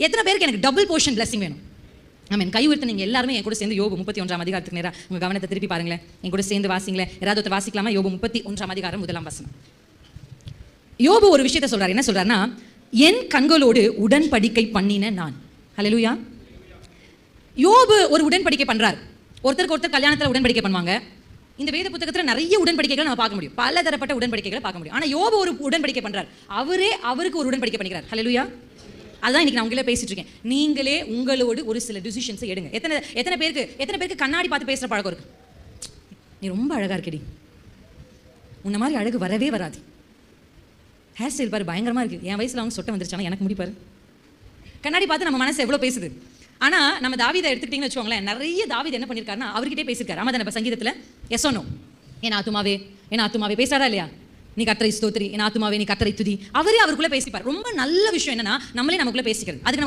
எத்தனை பேருக்கு எனக்கு டபுள் போர்ஷன் பிளஸிங் வேணும்? ஆமென். கை உயர்த்த நீங்கள் எல்லாருமே என் கூட சேர்ந்து யோபு 31 அதிகாரத்துக்கு நேராக உங்கள் கவனத்தை திருப்பி பாருங்களேன். என் கூட சேர்ந்து வாசிங்களேன். யாராவது ஒருத்தர் வாசிக்கலாமா? யோபு 31 அதிகாரம் 1ஆம் வசனம். யோபு ஒரு விஷயத்தை சொல்றாரு. என்ன சொல்றாருன்னா, என் கண்களோடு உடன்படிக்கை பண்ணின நான். ஹல்லேலூயா. யோபு ஒரு உடன்படிக்கை பண்றார். ஒருத்தருக்கு ஒருத்தர் கல்யாணத்தில் உடன்படிக்கை பண்ணுவாங்க. இந்த வேத புத்தகத்தில் நிறைய உடன்படிக்கைகளை நம்ம பார்க்க முடியும், பல தரப்பட்ட உடன்படிக்கைகளை பார்க்க முடியும். ஆனால் யோபு ஒரு உடன்படிக்கை பண்றார். அவருக்கு ஒரு உடன்படிக்கை பண்ணிக்கிறார். ஹல்லேலூயா. அதான் இன்னைக்கு நான் உங்களே பேசிட்டு இருக்கேன். நீங்களே உங்களோடு ஒரு சில டிசிஷன்ஸை எடுங்க. எத்தனை பேருக்கு கண்ணாடி பார்த்து பேசுற பழக்கம் இருக்கு? நீ ரொம்ப அழகா இருக்கடி, உன்ன மாதிரி அழகு வரவே வராது. ஹேர் ஸ்டைல் பாரு பயங்கரமா இருக்கு, என் வயசுல அவங்க சொட்டை வந்துருச்சானா எனக்கு முடிப்பாரு. கண்ணாடி பார்த்து நம்ம மனசு எவ்வளோ பேசுது. ஆனா நம்ம தாவீதை எடுத்துக்கிட்டீங்கன்னு வச்சுக்கோங்களேன், நிறைய தாவீது என்ன பண்ணிருக்காருன்னா அவர்கிட்டே பேசியிருக்காரு. ஆமா தானே? சங்கீதத்துல எஸ் ஓ நோ? என் ஆத்துமாவே பேசாரா இல்லையா? நீ கர்த்தரை ஸ்தோத்திரி, என் ஆத்துமாவே நீ கர்த்தரை துதி. அவருக்குள்ள பேசிப்பார். ரொம்ப நல்ல விஷயம் என்னன்னா நம்மளே நமக்குள்ள பேசிக்கிறது. அதுக்கு